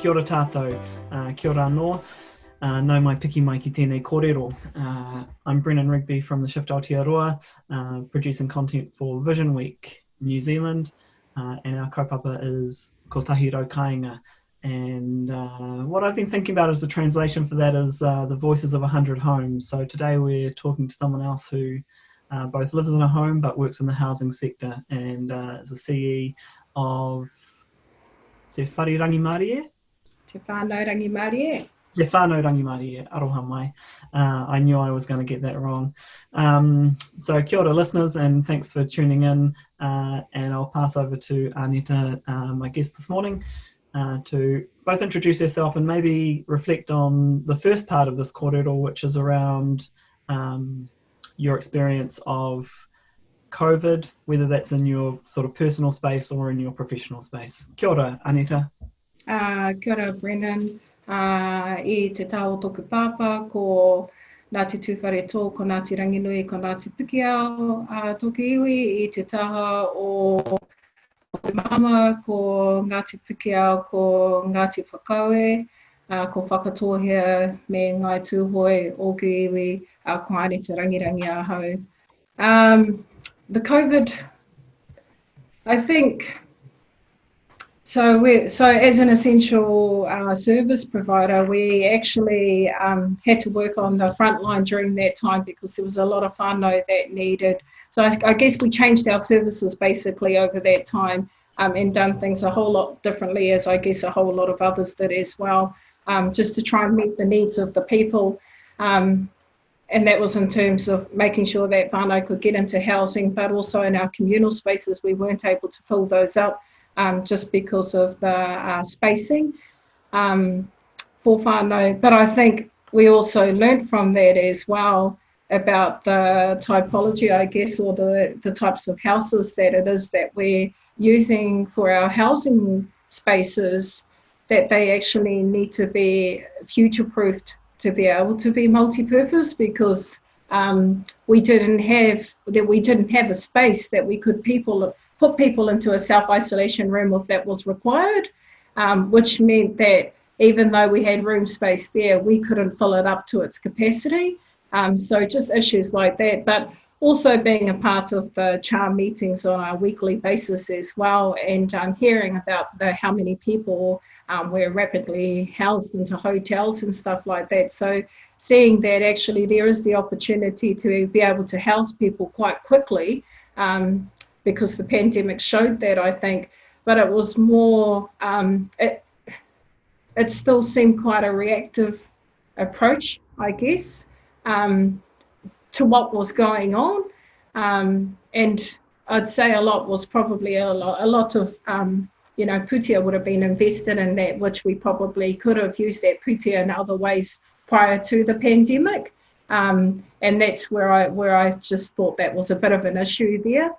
Kia ora tātou, kia ora anō, nau mai piki mai ki tēnei kōrero. I'm Brennan Rigby from the Shift Aotearoa, producing content for VisionWeek New Zealand, and our kaupapa is Kotahi Rau Kāinga. And what I've been thinking about as the translation for that is the voices of 100 homes. So today we're talking to someone else who both lives in a home but works in the housing sector and is a CE of Te Whare Rangimarie? Te Whānau Rangimarie. Te Whānau Rangimarie, aroha mai. I knew I was going to get that wrong. So kia ora listeners, and thanks for tuning in. And I'll pass over to Aneta, my guest this morning, to both introduce herself and maybe reflect on the first part of this kōrero, which is around your experience of COVID, whether that's in your sort of personal space or in your professional space. Kia ora, Aneta. Kia ora, Brennan. I te tau toku pāpā, ko Ngāti Tūwhare Tō, ko Ngāti Ranginui, ko Ngāti Pikiao, toku iwi I te taha o te mama, ko Ngāti Pikiao, ko Ngāti Whakaue, ko whakatohea me ngai tūhoi o ki iwi, ko Aneta Rangirangi ahau. The COVID, I think, so as an essential service provider, we actually had to work on the front line during that time because there was a lot of whānau that needed. So I guess we changed our services basically over that time and done things a whole lot differently, as I guess a whole lot of others did as well, just to try and meet the needs of the people. And that was in terms of making sure that whānau could get into housing, but also in our communal spaces, we weren't able to fill those up just because of the spacing for whānau. But I think we also learned from that as well about the typology, I guess, or the types of houses that it is that we're using for our housing spaces, that they actually need to be future-proofed to be able to be multi-purpose, because we didn't have a space that we could put people into a self-isolation room if that was required, which meant that even though we had room space there, we couldn't fill it up to its capacity. So just issues like that, but also being a part of the CHAR meetings on a weekly basis as well, and hearing about how many people were rapidly housed into hotels and stuff like that. So seeing that actually there is the opportunity to be able to house people quite quickly, because the pandemic showed that, I think, but it was more, it still seemed quite a reactive approach, I guess, to what was going on. And I'd say a lot was probably a lot of, putia would have been invested in that, which we probably could have used that putia in other ways prior to the pandemic. And that's where I just thought that was a bit of an issue there,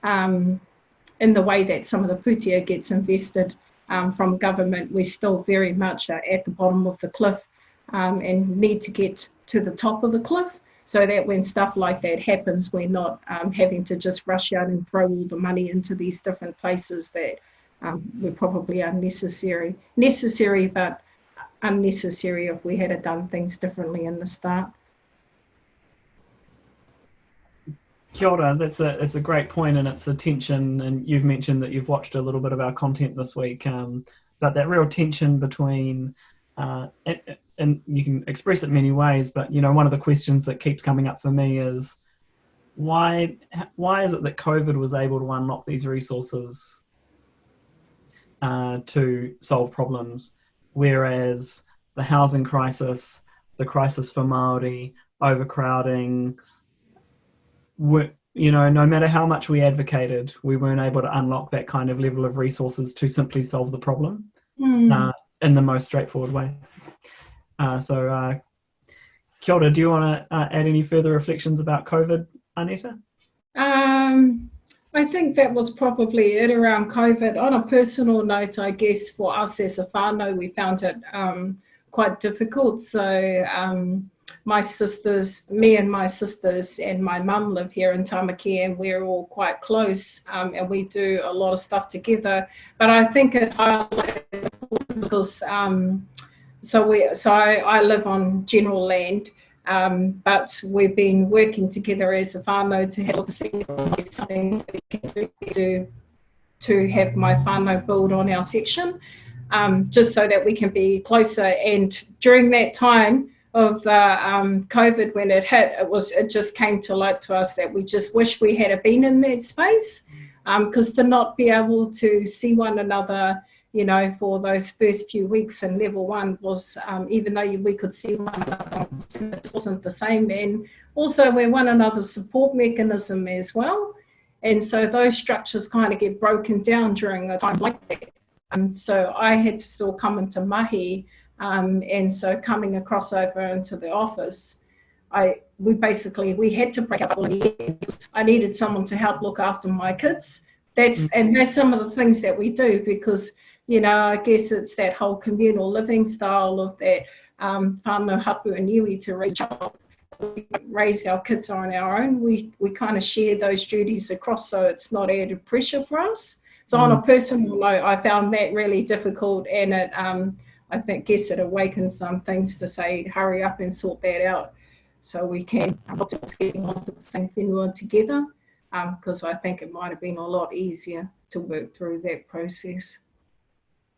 in the way that some of the putia gets invested from government. We're still very much at the bottom of the cliff and need to get to the top of the cliff, so that when stuff like that happens, we're not having to just rush out and throw all the money into these different places that were probably necessary, but unnecessary if we had done things differently in the start. Kia ora, it's a great point, and it's a tension, and you've mentioned that you've watched a little bit of our content this week, but that real tension between, and you can express it many ways, but one of the questions that keeps coming up for me is why is it that COVID was able to unlock these resources to solve problems, whereas the housing crisis, the crisis for Māori, overcrowding, no matter how much we advocated, we weren't able to unlock that kind of level of resources to simply solve the problem in the most straightforward way. So kia ora, do you want to add any further reflections about COVID, Aneta? I think that was probably it around COVID. On a personal note, I guess for us as a whānau, we found it quite difficult. So my sisters, me and my sisters and my mum live here in Tamaki, and we're all quite close, and we do a lot of stuff together. But I think it highlighted the because I live on general land, but we've been working together as a whānau to have something that we can do to have my whānau build on our section, just so that we can be closer. And during that time of the COVID, when it hit, it just came to light to us that we just wish we had been in that space, because to not be able to see one another, you know, for those first few weeks in level 1 was, even though we could see one another, it wasn't the same. And also we're one another's support mechanism as well. And so those structures kind of get broken down during a time like that. So I had to still come into mahi, and so coming across over into the office, we had to break up all the years. I needed someone to help look after my kids. That's some of the things that we do, because, you know, I guess it's that whole communal living style of that whānau hapu and iwi to raise a child. We raise our kids on our own. We kind of share those duties across, so it's not added pressure for us. So on a personal note, I found that really difficult, and it I guess it awakened some things to say, hurry up and sort that out so we can get onto the same whenua together, because I think it might have been a lot easier to work through that process.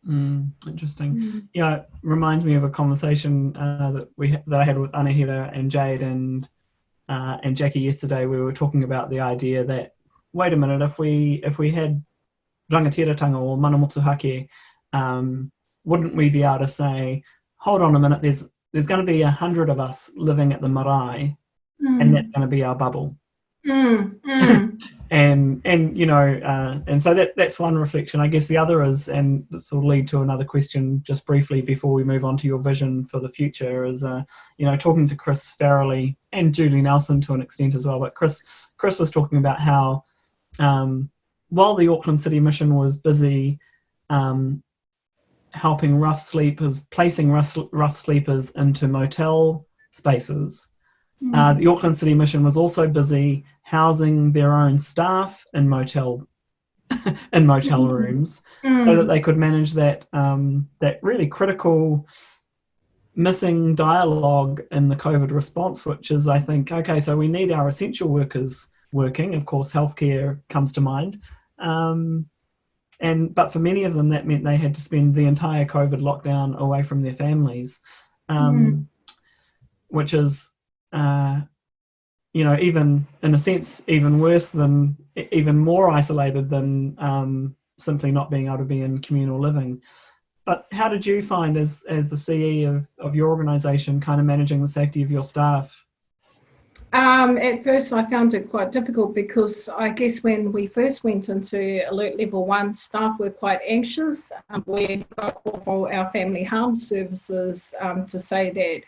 Interesting. Yeah, it reminds me of a conversation that I had with Aneta and Jade and Jackie yesterday. We were talking about the idea that, wait a minute, if we had rangatiratanga or manamotuhake, wouldn't we be able to say, hold on a minute, there's going to be 100 of us living at the marae, and that's going to be our bubble. And you know, and so that's one reflection. I guess the other is, and this will lead to another question just briefly before we move on to your vision for the future, is you know, talking to Chris Farrelly and Julie Nelson to an extent as well, but Chris was talking about how while the Auckland City Mission was busy helping rough sleepers, placing rough sleepers into motel spaces, the Auckland City Mission was also busy housing their own staff in motel rooms, so that they could manage that really critical missing dialogue in the COVID response, which is, I think, okay, so we need our essential workers working. Of course, healthcare comes to mind. But for many of them, that meant they had to spend the entire COVID lockdown away from their families, which is, you know, even in a sense, even worse than, even more isolated than simply not being able to be in communal living. But how did you find, as the CE of your organisation, kind of managing the safety of your staff? At first I found it quite difficult, because I guess when we first went into alert level 1, staff were quite anxious. We got a call for our family harm services to say that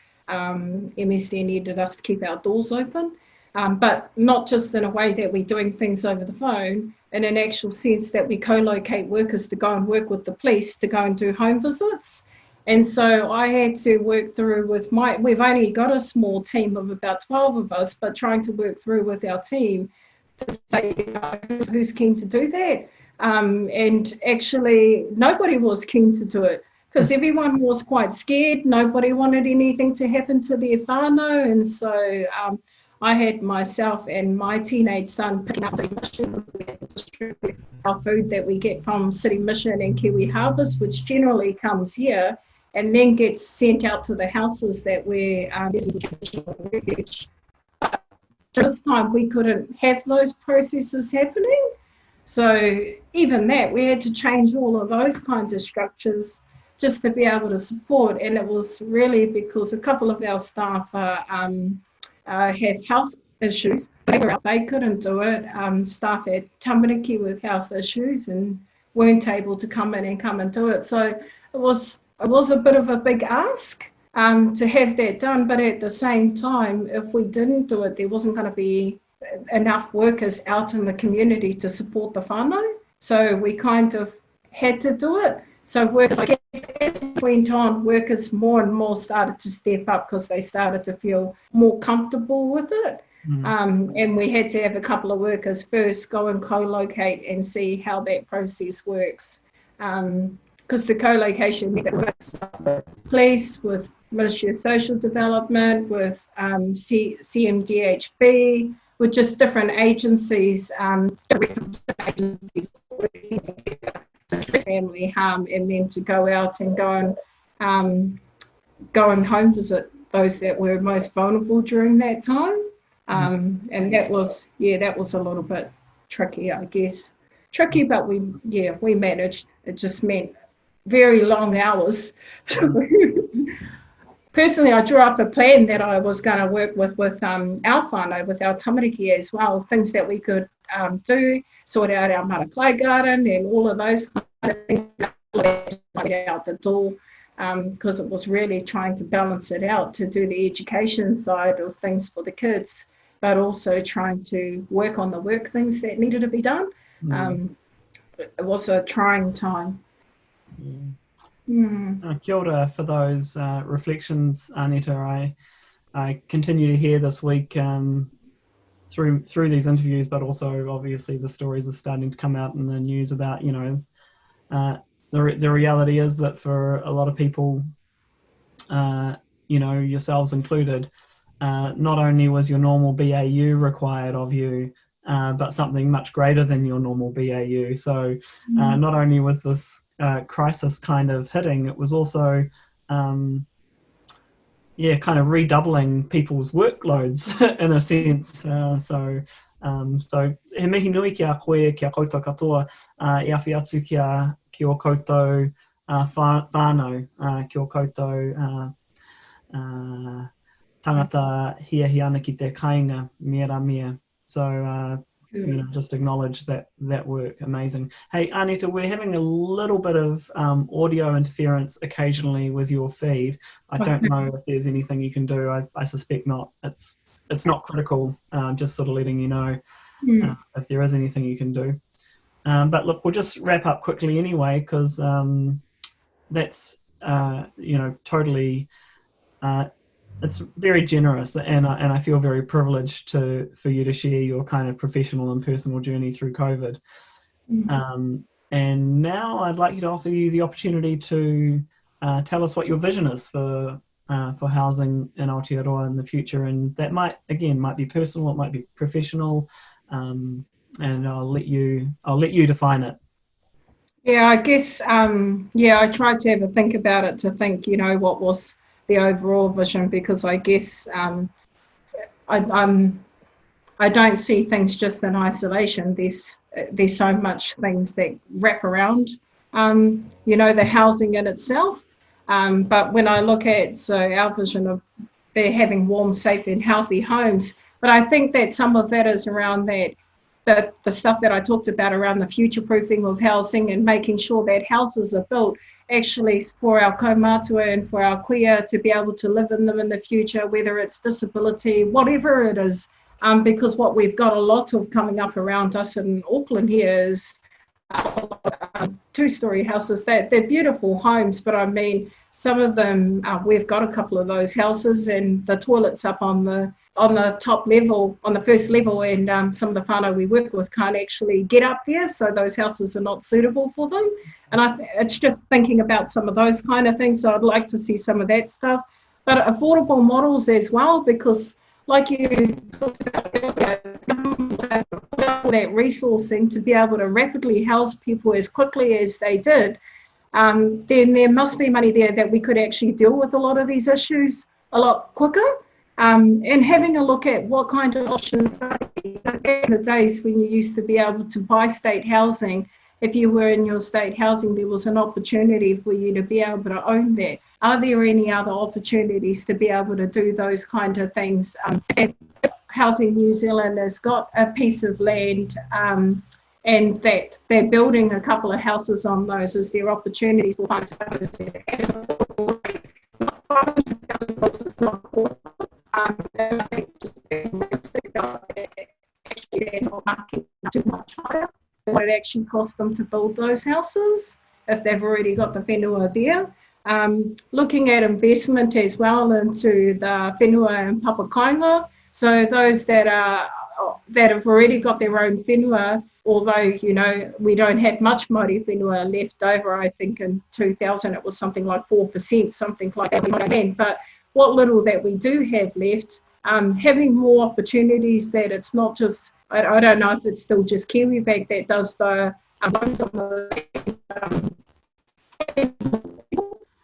MSD needed us to keep our doors open, but not just in a way that we're doing things over the phone, in an actual sense that we co-locate workers to go and work with the police to go and do home visits. And so I had to work through with we've only got a small team of about 12 of us, but trying to work through with our team to say, you know, who's keen to do that? And actually nobody was keen to do it, because everyone was quite scared. Nobody wanted anything to happen to their whānau. And so I had myself and my teenage son picking up City Mission, our food that we get from City Mission and Kiwi Harvest, which generally comes here and then gets sent out to the houses that we're refuge. But this time we couldn't have those processes happening. So even that, we had to change all of those kinds of structures just to be able to support. And it was really because a couple of our staff had health issues. They couldn't do it. Staff at Tamariki with health issues and weren't able to come in and do it. So it was a bit of a big ask to have that done, but at the same time, if we didn't do it, there wasn't going to be enough workers out in the community to support the whānau. So we kind of had to do it. So workers, I guess, as it went on, workers more and more started to step up because they started to feel more comfortable with it. And we had to have a couple of workers first go and co-locate and see how that process works. because the co-location place with Ministry of Social Development, with CMDHB, with just different agencies, family harm, and then to go out and go and home visit those that were most vulnerable during that time. And that was a little bit tricky, I guess. Tricky, but we managed. It just meant very long hours. Personally, I drew up a plan that I was going to work with our whānau, with our tamariki as well, things that we could do, sort out our marakai garden and all of those kind of things out the door, because it was really trying to balance it out to do the education side of things for the kids, but also trying to work on the work things that needed to be done. It was a trying time. Kia ora for those reflections, Aneta. I continue to hear this week through these interviews, but also obviously the stories are starting to come out in the news about, the reality is that for a lot of people, yourselves included, not only was your normal BAU required of you, but something much greater than your normal BAU. So not only was this crisis kind of hitting, it was also kind of redoubling people's workloads in a sense. So he mihi nui ki a koe, ki a koutou katoa, i awhi atu ki o koutou whānau, ki o koutou tangata hia ana ki te kāinga, mea mea. So, just acknowledge that work. Amazing. Hey, Aneta, we're having a little bit of audio interference occasionally with your feed. I don't know if there's anything you can do. I suspect not. It's not critical, just sort of letting you know if there is anything you can do. But look, we'll just wrap up quickly anyway, because that's, totally... it's very generous, and I feel very privileged for you to share your kind of professional and personal journey through COVID. And now I'd like you to offer you the opportunity to tell us what your vision is for housing in Aotearoa in the future, and that might be personal, it might be professional, and I'll let you define it. Yeah, I guess I tried to have a think about it, to think, what was the overall vision, because I guess I don't see things just in isolation. There's so much things that wrap around the housing in itself, but when I look at our vision of having warm, safe and healthy homes, but I think that some of that is around the stuff that I talked about around the future proofing of housing, and making sure that houses are built actually for our kaumātua and for our kuia to be able to live in them in the future, whether it's disability, whatever it is, because what we've got a lot of coming up around us in Auckland here is two-story houses. They're beautiful homes, but I mean, some of them, we've got a couple of those houses and the toilets up on the top level, on the first level, and some of the whānau we work with can't actually get up there, so those houses are not suitable for them. And it's just thinking about some of those kind of things, so I'd like to see some of that stuff. But affordable models as well, because like you talked about earlier, that resourcing to be able to rapidly house people as quickly as they did, then there must be money there that we could actually deal with a lot of these issues a lot quicker. And having a look at what kind of options are there. Back in the days when you used to be able to buy state housing, if you were in your state housing, there was an opportunity for you to be able to own that. Are there any other opportunities to be able to do those kind of things? Housing New Zealand has got a piece of land, and that they're building a couple of houses on those. Is there opportunities to find those? And I think just actually they're not marking too much higher than what it actually costs them to build those houses if they've already got the whenua there. Looking at investment as well into the whenua and papakainga. So those that have already got their own whenua, although, you know, we don't have much Māori whenua left over. I think in 2000 it was something like 4%, something like that. But what little that we do have left, having more opportunities, that it's not just, I don't know if it's still just Kiwibank that does the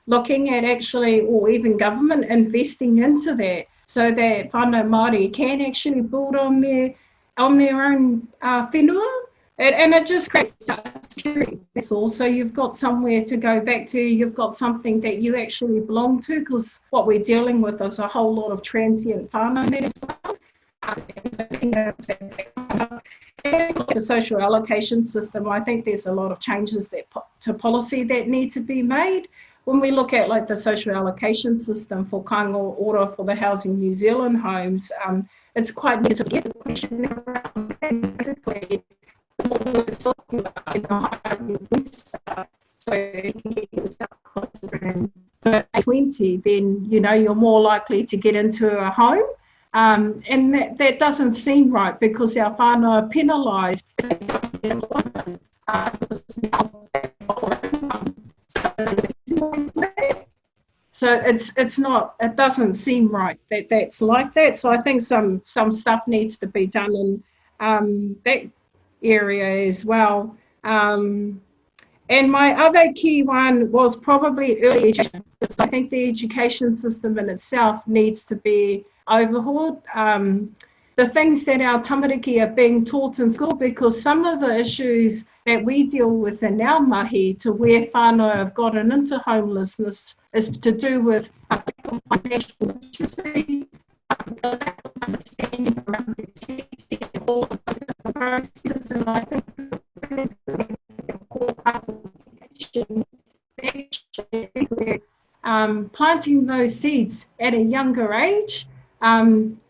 looking at actually, or even government investing into that, so that whānau Māori can actually build on their own whenua. And it just creates security. That's all. So you've got somewhere to go back to, you've got something that you actually belong to, because what we're dealing with is a whole lot of transient whānau there as well. The social allocation system, I think there's a lot of changes to policy that need to be made. When we look at like the social allocation system for kāinga ora for the Housing New Zealand homes, it's quite near to get the question around. Basically, so you can get yourself closer to 20, then you know you're more likely to get into a home. And that doesn't seem right, because our whānau are penalised. So it's not, it doesn't seem right that that's like that. So I think some stuff needs to be done in that area as well. And my other key one was probably early education. I think the education system in itself needs to be overhauled. The things that our tamariki are being taught in school, because some of the issues that we deal with in our mahi to where whānau have gotten into homelessness is to do with financial literacy, lack of understanding around the text and all of those processes. And I think the core part of education is where planting those seeds at a younger age.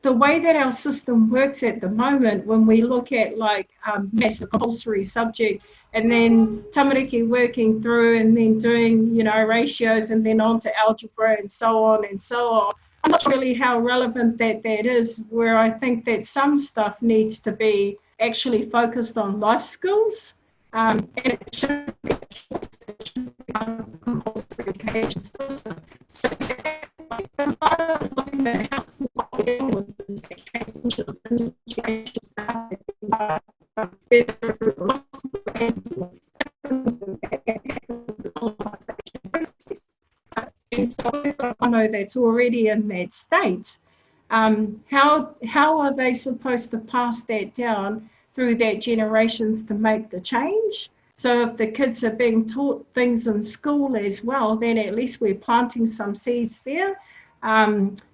The way that our system works at the moment, when we look at like maths, a compulsory subject, and then tamariki working through and then doing, you know, ratios and then on to algebra and so on and so on. I'm not sure really how relevant that is, where I think that some stuff needs to be actually focused on life skills. And it should be a compulsory education system. So like, if I was looking at how to deal with this transition of education stuff, and so I know that's already in that state. How are they supposed to pass that down through their generations to make the change? So if the kids are being taught things in school as well, then at least we're planting some seeds there.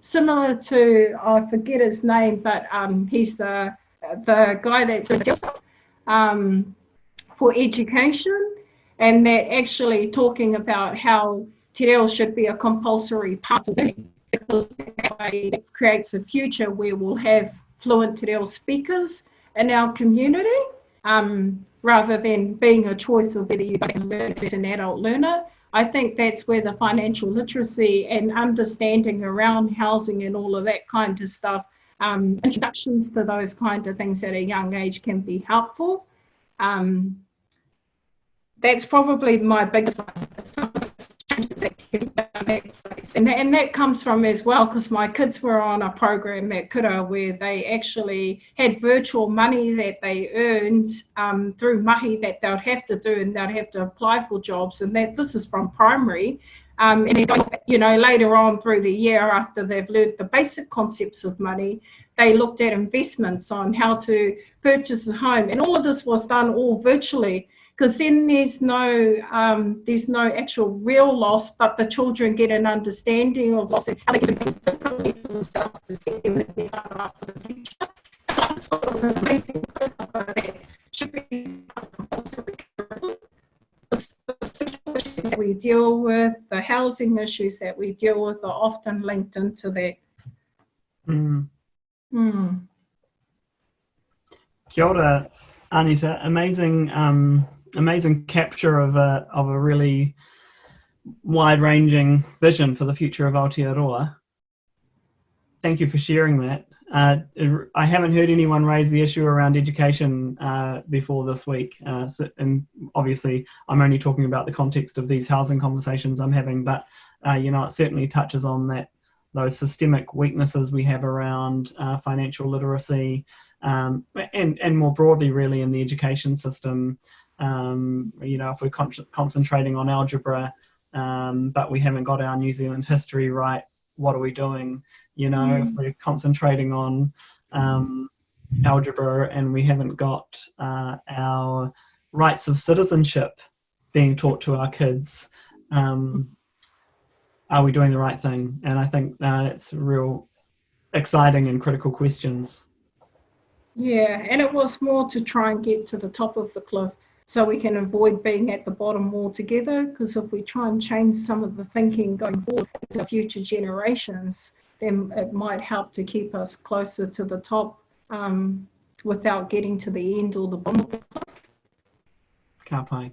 Similar to, I forget his name, but he's the guy that's for education, and they're actually talking about how te reo should be a compulsory part of it, because that way it creates a future where we'll have fluent te reo speakers in our community, rather than being a choice of whether you can learn as an adult learner. I think that's where the financial literacy and understanding around housing and all of that kind of stuff, introductions to those kind of things at a young age can be helpful. That's probably my biggest one. And that comes from as well, because my kids were on a program at Kura where they actually had virtual money that they earned through mahi that they'd have to do, and they'd have to apply for jobs, and that this is from primary. And then, you know, later on through the year, after they've learned the basic concepts of money, they looked at investments on how to purchase a home, and all of this was done all virtually. Because then there's no actual real loss, but the children get an understanding of loss and how they can do things differently for themselves to set them up for the future. And I just thought it was an amazing program that should be compulsory. The social issues that we deal with, the housing issues that we deal with, are often linked into that. Kia ora, Aneta. Amazing capture of a really wide-ranging vision for the future of Aotearoa. Thank you for sharing that. I haven't heard anyone raise the issue around education before this week. And obviously, I'm only talking about the context of these housing conversations I'm having, but it certainly touches on those systemic weaknesses we have around financial literacy, and more broadly, really, in the education system. If we're concentrating on algebra, but we haven't got our New Zealand history right, what are we doing? If we're concentrating on algebra and we haven't got our rights of citizenship being taught to our kids, are we doing the right thing? And I think that's real exciting and critical questions. Yeah, and it was more to try and get to the top of the cliff so we can avoid being at the bottom altogether, because if we try and change some of the thinking going forward to future generations, then it might help to keep us closer to the top without getting to the end or the bottom. Ka pai.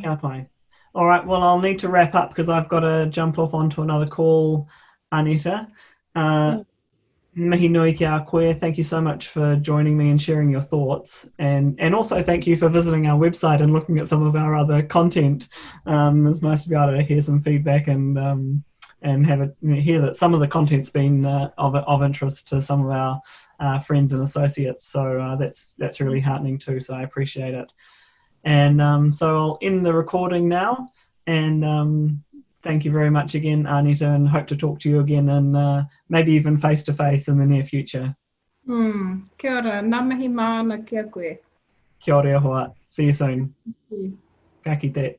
Ka pai. All right, well, I'll need to wrap up because I've got to jump off onto another call, Aneta. Mihi nui ki a koe. Thank you so much for joining me and sharing your thoughts. And also thank you for visiting our website and looking at some of our other content. It's nice to be able to hear some feedback and hear that some of the content's been of interest to some of our friends and associates. So that's really heartening too. So I appreciate it. And so I'll end the recording now. And thank you very much again, Aneta, and hope to talk to you again and maybe even face-to-face in the near future. Kia ora, nā mihi māna kia koe. Kia ora hoa. See you soon. Ka kite.